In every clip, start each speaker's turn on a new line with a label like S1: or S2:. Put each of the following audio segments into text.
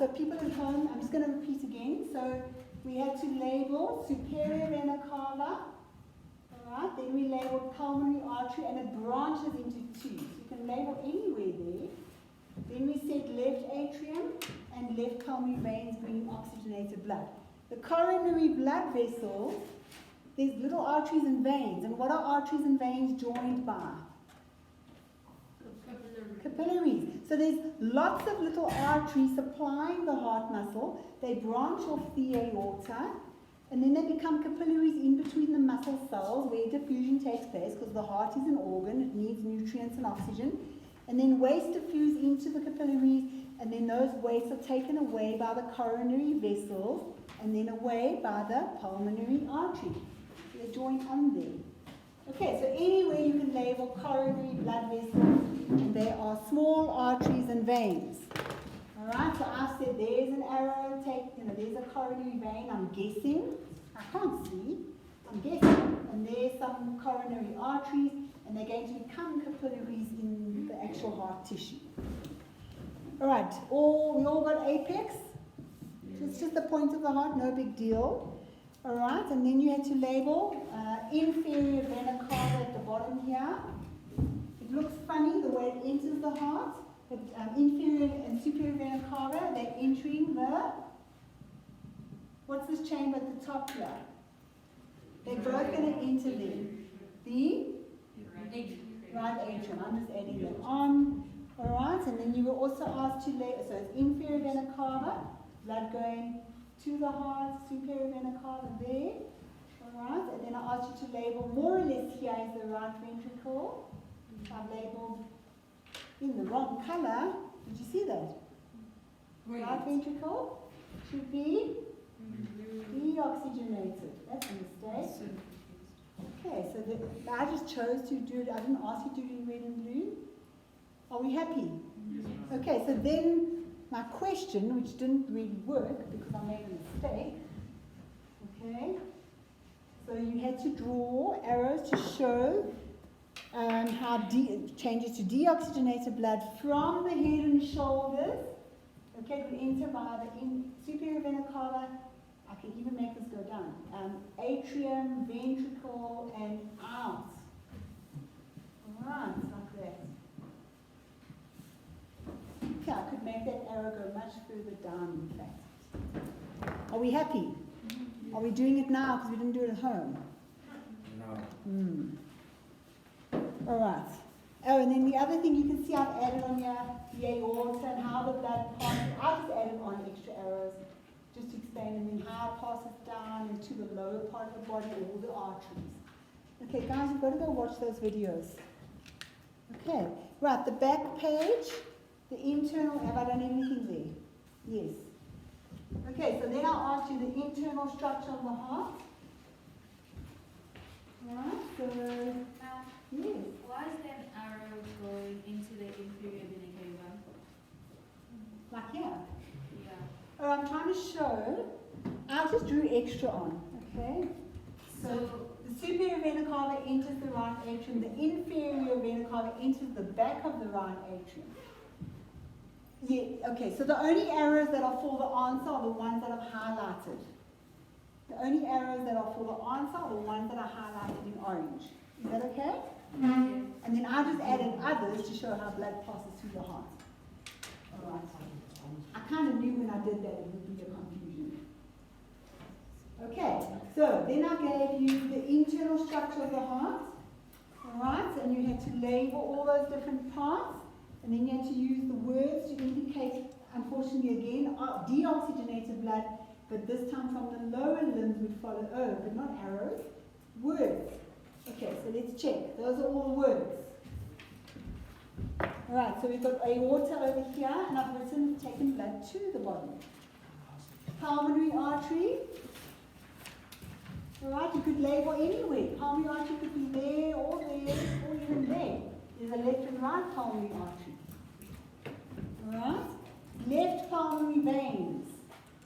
S1: so people at home, I'm just going to repeat again. So we had to label superior vena cava. Alright, then we labeled pulmonary artery, and it branches into two. So you can label anywhere there. Then we said left atrium and left pulmonary veins bringing oxygenated blood. The coronary blood vessels, there's little arteries and veins. And what are arteries and veins joined by? Capillaries. So there's lots of little arteries supplying the heart muscle. They branch off the aorta, and then they become capillaries in between the muscle cells where diffusion takes place, because the heart is an organ, it needs nutrients and oxygen. And then waste diffuse into the capillaries, and then those wastes are taken away by the coronary vessels, and then away by the pulmonary artery. So they're joined on there. Okay, so anywhere you can label coronary blood vessels, and they are small arteries and veins. Alright, so I've said there's an arrow, there's a coronary vein, I'm guessing. I can't see, I'm guessing. And there's some coronary arteries, and they're going to become capillaries in the actual heart tissue. Alright, we all got apex? It's just the point of the heart, no big deal. Alright, and then you had to label inferior vena cava at the bottom here. It looks funny the way it enters the heart, but inferior and superior vena cava, they're entering the, what's this chamber at the top here? They're both going to enter there. The right atrium. I'm just adding that on. Alright, and then you were also asked to label, so it's inferior vena cava, blood going to the heart, superior vena cava there. Alright, and then I asked you to label more or less here is the right ventricle. I've labeled in the wrong color. Did you see that? Right ventricle should be deoxygenated. That's a mistake. Okay, so I just chose to do it. I didn't ask you to do it in red and blue. Are we happy? Okay, so then my question, which didn't really work because I made a mistake. Okay, so you had to draw arrows to show how it changes to deoxygenated blood from the head and shoulders. Okay, it will enter by the superior vena cava. I can even make this go down. Atrium, ventricle, and out. Alright, like that. Okay, I could make that arrow go much further down, in fact. Are we happy? Are we doing it now because we didn't do it at home? No. Alright. Oh, and then the other thing you can see I've added on here, the aorta and how the blood passes. I just added on extra arrows just to explain, and then how it passes down into the lower part of the body, all the arteries. Okay, guys, you've got to go watch those videos. Okay, right, the back page, the internal, have I done anything there? Yes. Okay, so then I'll ask you the internal structure of the heart. Right, so, yes.
S2: Why is that arrow going into the inferior vena cava?
S1: Like here?
S2: Yeah.
S1: Oh, I'm trying to show, I just drew extra on, okay? So the superior vena cava enters the right atrium, the inferior vena cava enters the back of the right atrium. Yeah, okay, so the only arrows that are for the answer are the ones that I've highlighted. The only arrows that are for the answer are the ones that are highlighted in orange. Is that okay?
S2: Mm-hmm.
S1: And then I just added others to show how blood passes through the heart. All right. I kind of knew when I did that it would be a confusion. Okay, so then I gave you the internal structure of the heart. All right, and you had to label all those different parts. And then you had to use the words to indicate, unfortunately again, deoxygenated blood, but this time from the lower limbs would follow, but not arrows, words. Okay, so let's check. Those are all the words. Alright, so we've got aorta over here, and I've written taken blood to the body. Pulmonary artery. Alright, you could label anywhere. Pulmonary artery could be there, or even there. There's a left and right pulmonary artery. Alright? Left pulmonary veins,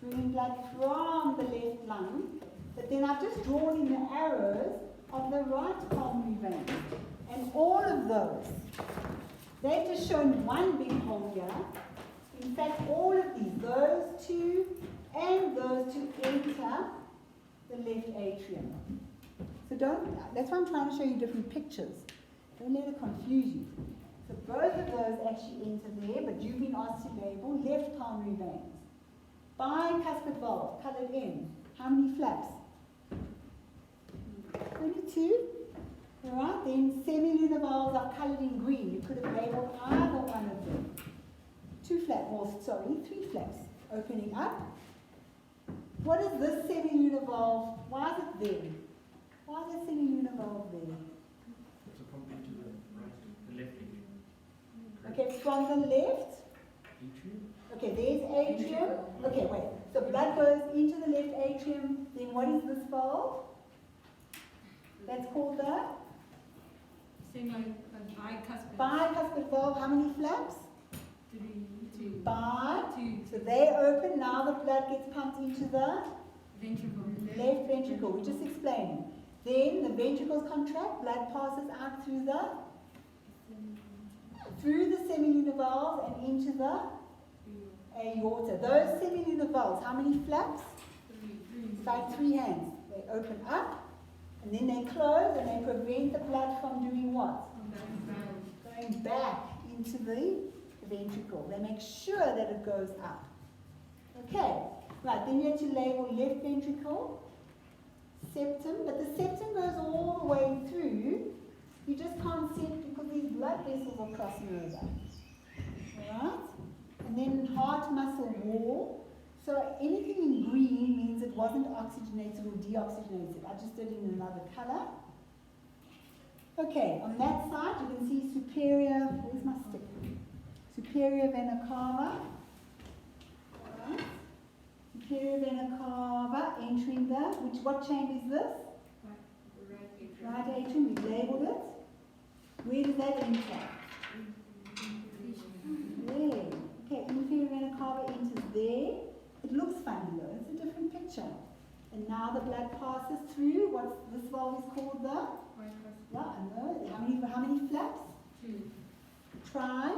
S1: bringing blood from the left lung. But then I've just drawn in the arrows of the right pulmonary vein. And all of those, they've just shown one big hole here. In fact, all of these, those two and those two enter the left atrium. So that's why I'm trying to show you different pictures. Don't let it confuse you. So both of those actually enter there, but you've been asked to label left pulmonary veins. Bicuspid valve, coloured in. How many flaps? 22. Alright, then semilunar valves are coloured in green. You could have labelled either one of them. 3 flaps opening up. What is this semilunar valve? Why is it there? Why is the semilunar valve there?
S3: It's a pump into the right, the left atrium.
S1: Okay, from the left.
S3: Atrium?
S1: Okay, there's atrium. Okay, wait. So blood goes into the left atrium. Then what is this valve? That's called the bicuspid valve. How many flaps?
S2: 2.
S1: So they open. Now the blood gets pumped into the
S2: Ventricle.
S1: left ventricle. We just explained. Then the ventricles contract. Blood passes out through the semilunar valves and into the aorta. Those semilunar valves, how many flaps?
S2: 3.
S1: Like 3 hands. They open up and then they close and they prevent the blood from doing what? Going back into the ventricle. They make sure that it goes up. Okay, right, then you have to label left ventricle, septum, but the septum goes all the way through. You just can't see it because these blood vessels are crossing over. Alright? And then heart muscle wall. So anything in green means it wasn't oxygenated or deoxygenated. I just did it in another color. Okay, on that side you can see superior, where's my stick? Superior vena cava. Alright. Superior vena cava entering what chamber is this? Right atrium, we've labelled it. Where does that enter? There. Okay, inferior vena cava enters there. It looks funny though, it's a different picture. And now the blood passes through, this valve is called the? Yeah, I know. How many flaps?
S2: 2.
S1: Tri.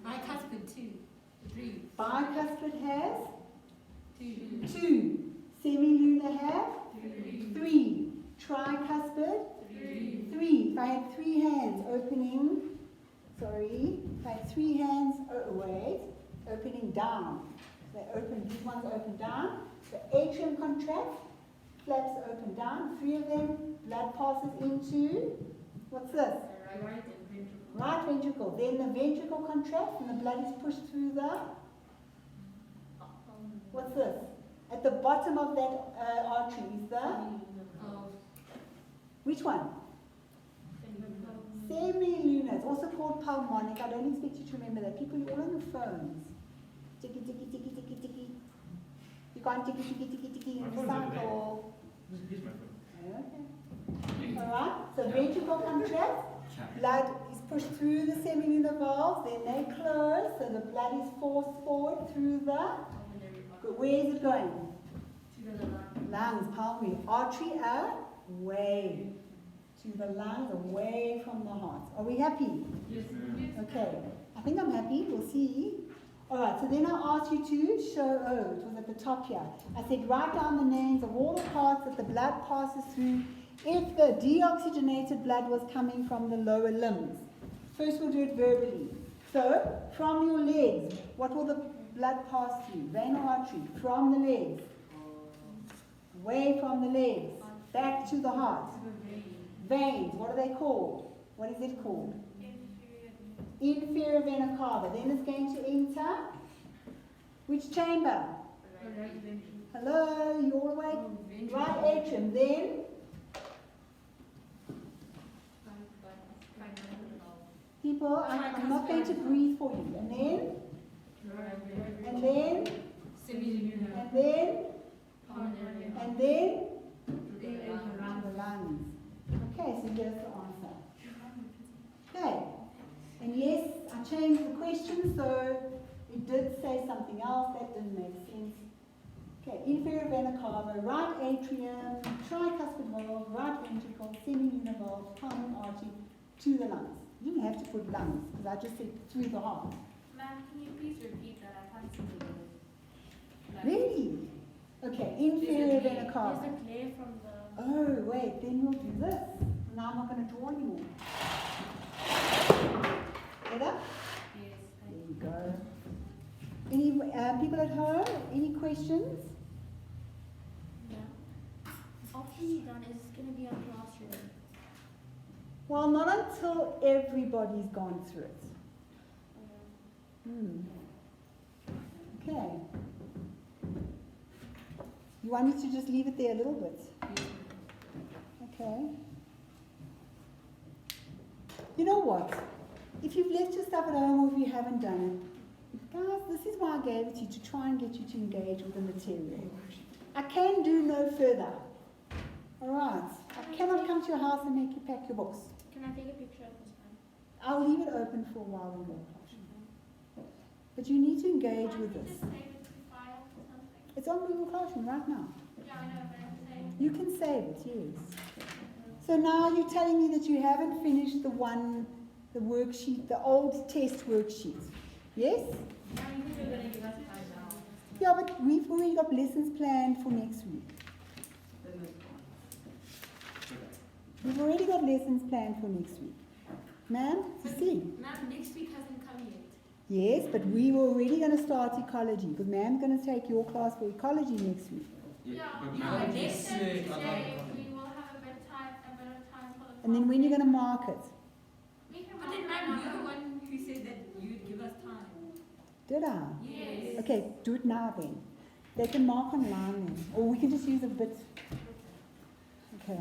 S2: Bicuspid 2. 3.
S1: Bicuspid has?
S2: 2.
S1: 2. Semilunar have?
S2: 3.
S1: 3. Tricuspid? 3. If I had 3 hands opening, if I had 3 hands, opening down. These ones open down. The atrium contracts, flaps open down. 3 of them, blood passes into, what's this? Right ventricle. Then the ventricle contracts and the blood is pushed through the, what's this? At the bottom of that artery is the, which one? Semilunar. It's also called pulmonic. I don't expect you to remember that. People, you're all on your phones. Ticky, ticky, ticky, ticky, ticky. You can't ticky, ticky, ticky, ticky in the cycle.
S3: Here's my phone.
S1: Okay. Alright, so ventricle contracts. Blood is pushed through the semilunar valves, then they close, so the blood is forced forward through the, where is it going? Lungs, pulmonary artery, away. To the lungs, away from the heart. Are we happy?
S2: Yes.
S1: Okay, I think I'm happy, we'll see. Alright, so then I asked you to show, it was at the top here. I said write down the names of all the parts that the blood passes through if the deoxygenated blood was coming from the lower limbs. First we'll do it verbally. So, from your legs, what will the blood pass through? Vein or artery? From the legs. Away from the legs. Back to the heart. Veins, what are they called? What is it called? Inferior vena cava. Then it's going to enter which chamber? Hello, you all awake? Right atrium. Then people, I'm not going to breathe for you. And then and then the lungs. Okay, so here's the answer. Okay. And yes, I changed the question, so it did say something else that didn't make sense. Okay, inferior vena cava, right atrium, tricuspid valve, right ventricle, semilunar valve, pulmonary artery, to the lungs. You didn't have to put lungs, because I just said through the heart.
S2: Ma'am, can you please repeat that? I can't see the word. Like,
S1: Really? Okay, inferior vena
S4: There's
S1: cava.
S4: a glare from the...
S1: Oh, wait, then we'll do this. Now I'm not going to draw anymore. Better?
S2: yes,
S1: There we go. Any people at home? Any questions?
S4: Yeah. After you're done, is this going to be a classroom?
S1: Well, not until everybody's gone through it. Okay. You want me to just leave it there a little bit? Okay. You know what? If you've left your stuff at home or if you haven't done it, guys, this is why I gave it to you, to try and get you to engage with the material. I can do no further. Alright. I cannot come to your house and make you pack your books.
S4: Can I take a picture of this one?
S1: I'll leave it open for a while and go. But you need to engage with
S2: Can't you
S1: this.
S2: just save it to file or something?
S1: It's on Google Classroom right now.
S2: Yeah, I know, but I'm saying.
S1: You can save it, yes. So now you're telling me that you haven't finished the worksheet, the old test worksheet. Yes?
S2: Ma'am, you said you're going to give us time now.
S1: Yeah, but we've already got lessons planned for next week. We've already got lessons planned for next week. Ma'am, you see?
S2: Ma'am, next week hasn't come yet.
S1: Yes, but we were already going to start ecology, because ma'am's going to take your class for ecology next week.
S2: Yeah,
S3: but
S2: yeah,
S3: now
S2: but they
S3: just
S2: said
S3: say
S2: today
S3: other-
S2: we will have a bit of time for the
S1: And then when you're going to mark it?
S2: We can
S5: But then,
S2: mark
S5: ma'am,
S2: it
S5: you're the
S2: now.
S5: one who said that you'd give us time.
S1: Did I?
S2: Yes.
S1: Okay, do it now then. They can mark online then. Or we can just use a bit. Okay.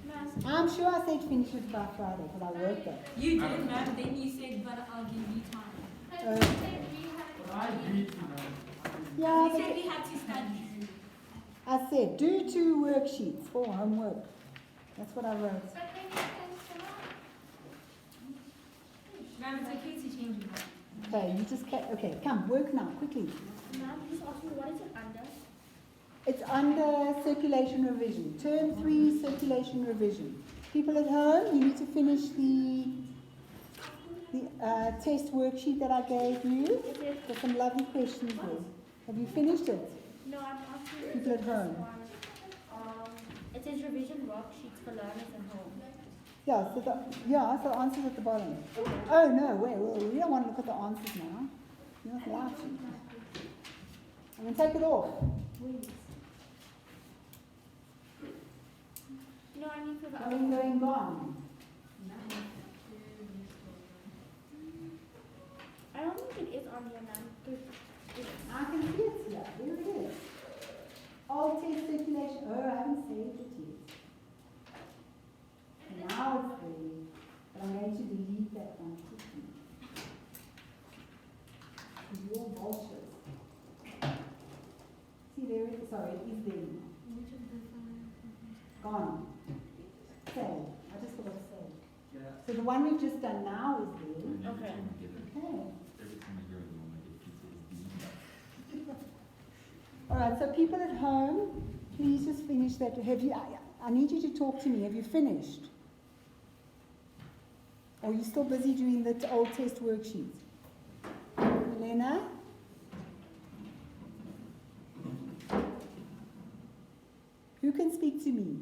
S4: Ma'am,
S1: I'm sure I said finish it by Friday, because I worked that.
S5: You did, ma'am, then you said, but I'll give you time.
S2: But we said we
S3: But
S2: had
S3: I agreed to that.
S1: Yeah,
S5: You
S1: but
S5: said we had to study.
S1: I said do 2 worksheets for homework. That's what I wrote.
S2: But then you can tomorrow.
S5: Ma'am, it's okay to change your mind.
S1: Okay, you just okay, come, work now, quickly.
S4: ma'am, just ask me what is it under?
S1: It's under circulation revision. Term 3 circulation revision. People at home, you need to finish the test worksheet that I gave you.
S4: Is it?
S1: There's some lovely questions there. Have you finished it?
S4: No, I'm asking.
S1: People at
S4: this
S1: home.
S4: one. It says revision worksheets for learners at home.
S1: Yeah, so the answer's at the bottom. Oh no, wait, we don't want to look at the answers now. You're not allowed to. I'm going to take it off.
S4: Please. No, I mean for the
S1: Going, gone.
S4: I don't think it is on here, ma'am. 'Cause
S1: I can see it here. There it is. All test circulation. Oh, I haven't saved it yet. Now it's there. But I'm going to delete that one quickly. You're vultures. See, there it is. Sorry, it is there now. Gone. Save. I just forgot to save.
S3: Yeah.
S1: So the one we've just done now is there.
S4: Okay.
S1: Okay.
S6: Every time I hear the one I get PTSD.
S1: All right, so people at home, please just finish that. Have you? I need you to talk to me. Have you finished? Or are you still busy doing the old test worksheet? Elena? Who can speak to me?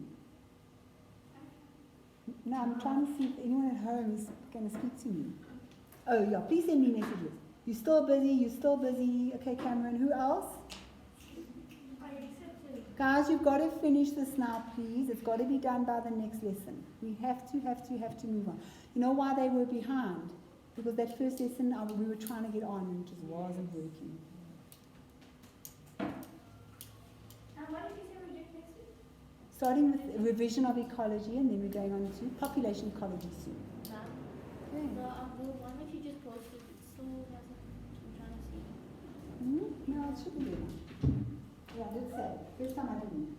S1: No, I'm trying to see if anyone at home is going to speak to me. Oh, yeah, please send me messages. You're still busy, you're still busy. Okay, Cameron, who else? Guys, you've got to finish this now, please. It's got to be done by the next lesson. We have to move on. You know why they were behind? Because that first lesson we were trying to get on and it just wasn't working.
S2: And what did you say we did next week?
S1: Starting with a revision of ecology and then we're going on to population ecology soon.
S4: Ma'am,
S1: Okay.
S4: the one that you just posted, it still hasn't. I'm trying to see.
S1: No, it should be there. Yeah, let's say. First time I didn't.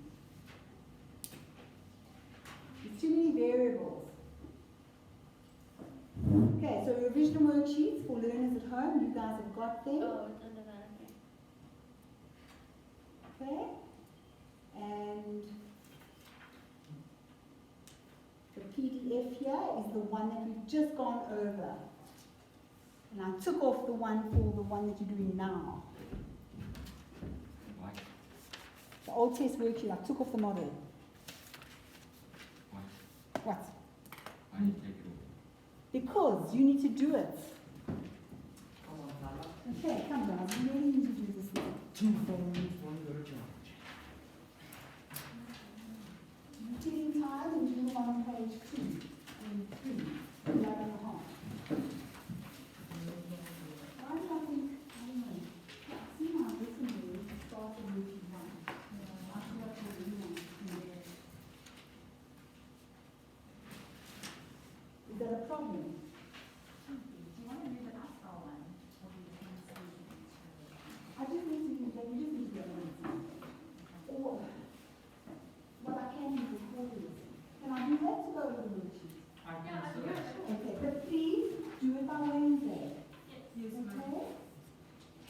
S1: There's too many variables. Okay, so revision worksheets for learners at home. You guys have got them.
S4: Oh, it's under that. Okay.
S1: Okay? And the PDF here is the one that we've just gone over. And I took off the one for the one that you're doing now.
S6: Why?
S1: The old test worksheet, I took off the model.
S6: Why?
S1: What?
S6: Why you take it off?
S1: Because you need to do it.
S3: Come on, Nala.
S1: Okay, come down. You really need to do this now.
S3: Two phones, one go to charge.
S1: You're taking time and do the one on page 2 and 3. 11 and a half. Why do I think, I don't know. See how this one is, it starts in routine 1. I feel like we're doing one from there. Is that a problem?
S7: Do you want to do the asphalt one? Or do you want to see
S1: I just need to do that, you just need to get one. Or, what I can do is call this. Can I do that to go over the worksheet?
S3: I can do it.
S1: Okay, but please do it by Wednesday.
S5: Yes, ma'am.
S1: Okay?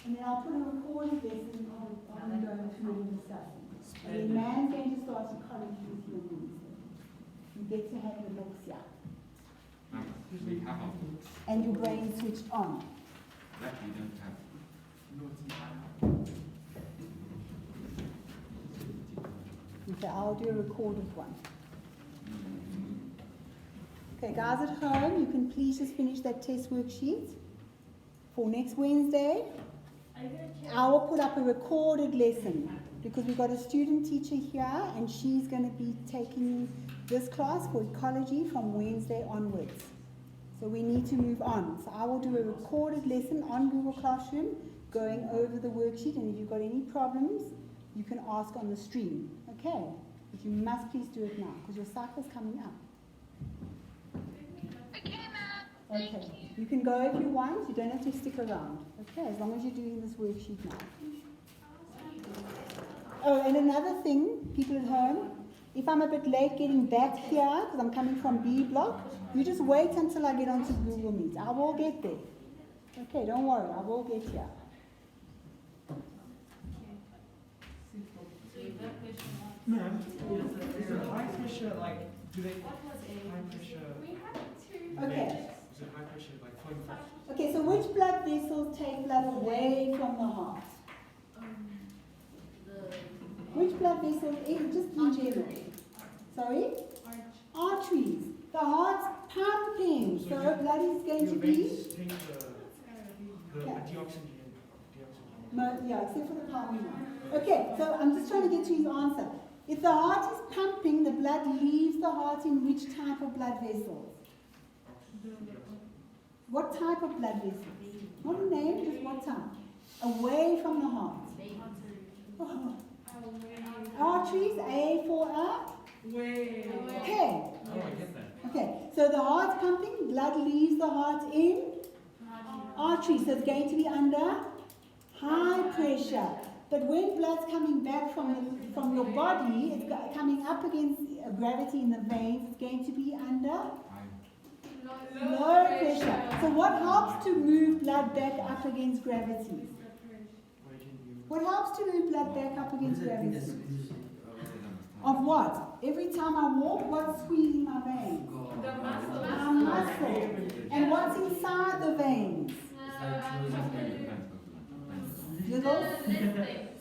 S1: And then I'll put a recorded lesson on going through and discussing. And then man's going to start ecology with you on Wednesday. You get to have your books here.
S6: We have our books.
S1: And your brain switched on.
S6: That we don't have.
S3: No, it's not.
S1: Okay, I'll do a recorded one. Okay, guys at home, you can please just finish that test worksheet for next Wednesday. I will put up a recorded lesson because we've got a student teacher here and she's going to be taking this class for ecology from Wednesday onwards. So we need to move on. So I will do a recorded lesson on Google Classroom going over the worksheet, and if you've got any problems, you can ask on the stream. Okay? But you must please do it now because your cycle's coming up. Okay, you can go if you want, you don't have to stick around. Okay, as long as you're doing this worksheet now. Oh, and another thing, people at home, if I'm a bit late getting back here, because I'm coming from B block, you just wait until I get onto Google Meet. I will get there. Okay, don't worry, I will get here.
S2: So you got question one.
S3: Ma'am, is it high pressure, like, do they,
S2: What was A?
S3: high pressure,
S1: Okay,
S3: is it high pressure, like, flowing fast?
S1: okay, so which blood vessels take blood away from the heart? Which blood vessels, just in general? Sorry? Arteries. The heart's pumping, so blood is going to
S3: Your
S1: be,
S3: veins take the
S1: Yeah.
S3: deoxygen.
S1: yeah, except for the pulmonary one. Okay, so I'm just trying to get to his answer. If the heart is pumping, the blood leaves the heart in which type of blood vessels? What type of blood vessels? Not a name, just what type? Away from the heart. Oh. Arteries, A for a? Okay.
S3: Oh, I get that.
S1: Okay, so the heart's pumping, blood leaves the heart in arteries, so it's going to be under high pressure. But when blood's coming back from your body, it's coming up against gravity in the veins, it's going to be under low pressure. So what helps to move blood back up against gravity? What helps to move blood back up against gravity? Of what? Every time I walk, what's squeezing my veins? My muscle. And what's inside the veins? Little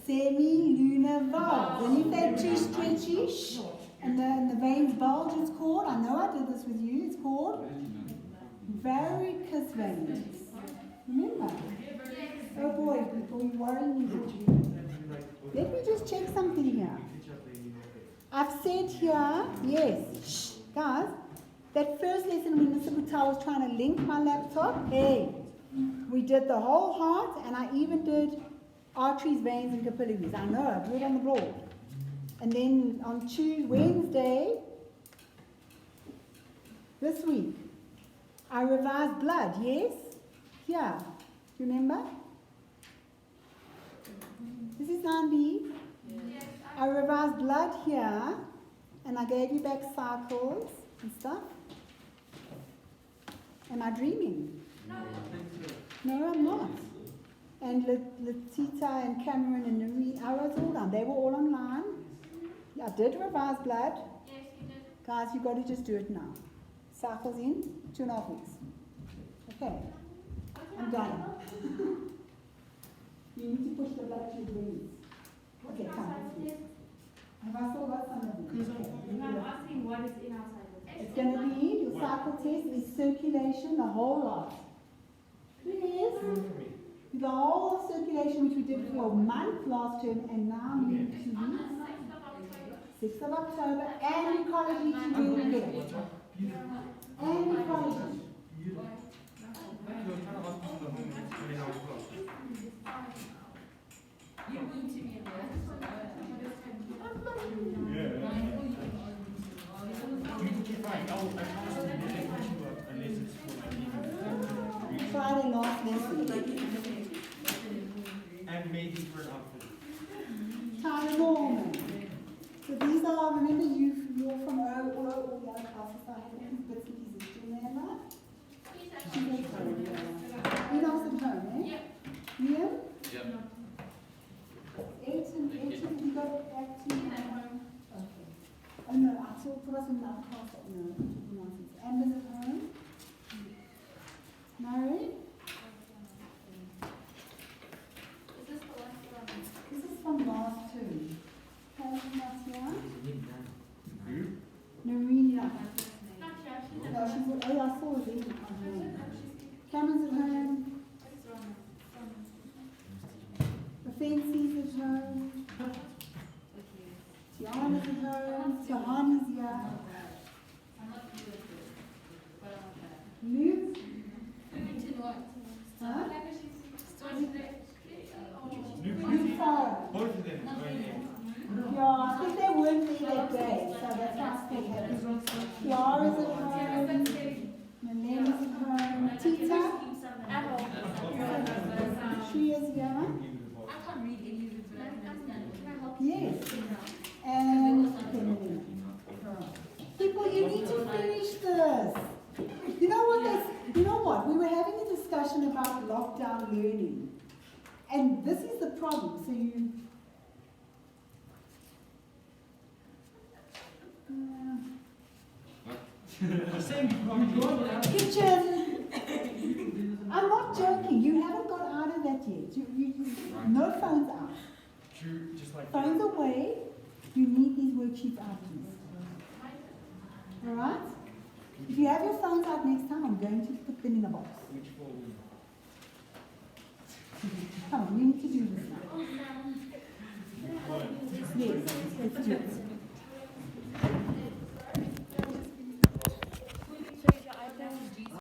S1: semi-lunar valves. And if they're too stretchy, and the veins bulge, it's called, I know I did this with you, it's called varicose veins. Remember? Oh boy, people, you're worrying me. Let me just check something here. I've said here, yes, shh, guys, that first lesson when Mr. Butal was trying to link my laptop, hey, we did the whole heart, and I even did arteries, veins, and capillaries. I know, I drew it on the board. And then on Wednesday, this week, I revised blood, yes? Here, do you remember? This is 9B. I revised blood here, and I gave you back cycles and stuff. Am I dreaming? No, I'm not. And Letita and Cameron and Noreen, I wrote all down. They were all online. I did revise blood.
S2: Yes, you did.
S1: Guys, you've got to just do it now. Cycles in 2.5 weeks. Okay.
S2: What
S1: I'm done. You need to push the blood to your veins. Okay, come. Let's see. Have I still got some of these?
S2: I'm asking what is in our cycle.
S1: It's going to be, your cycle test is circulation, the whole lot. Yes. The whole of circulation which we did for a month last term and now moved to weeks. 6th of October, and ecology to do it. And ecology.
S5: You need to be in there.
S1: Friday last lesson.
S3: And maybe for an outfit.
S1: Tyler Norman. So these are, remember you're from all the other classes, so I have all these bits and pieces. Do you remember? She's at home, yeah. Enoch's at home, eh? Liam?
S6: Yep.
S1: Eight, you got back to home? Okay. Oh no, I thought for us in that class, no, nonsense. Amber's at home? Mary?
S2: Is this the last one?
S1: This is from last term. Karen's not here? Narina.
S2: Not sure. She's
S1: No, she's, oh, I saw her there. Cameron's at home. Fancy's at home. Tiana's at home. Tahani's here. Luke? Huh? Luke Farah.
S3: Both of them.
S1: Yeah, I think they weren't there that day, so that's why I still happy. Kiara's at home. Malena's at home. Tita? She is here.
S5: I can't read any of it, but I can understand. Can I help you?
S1: Yes. And okay, Melina. People, you need to finish this. You know what? You know what? We were having a discussion about lockdown learning, and this is the problem. So you. Kitchen. I'm not joking. You haven't got out of that yet. No phones out.
S3: Just like
S1: Phones away. You need these worksheets out, please. All right? If you have your phones out next time, I'm going to put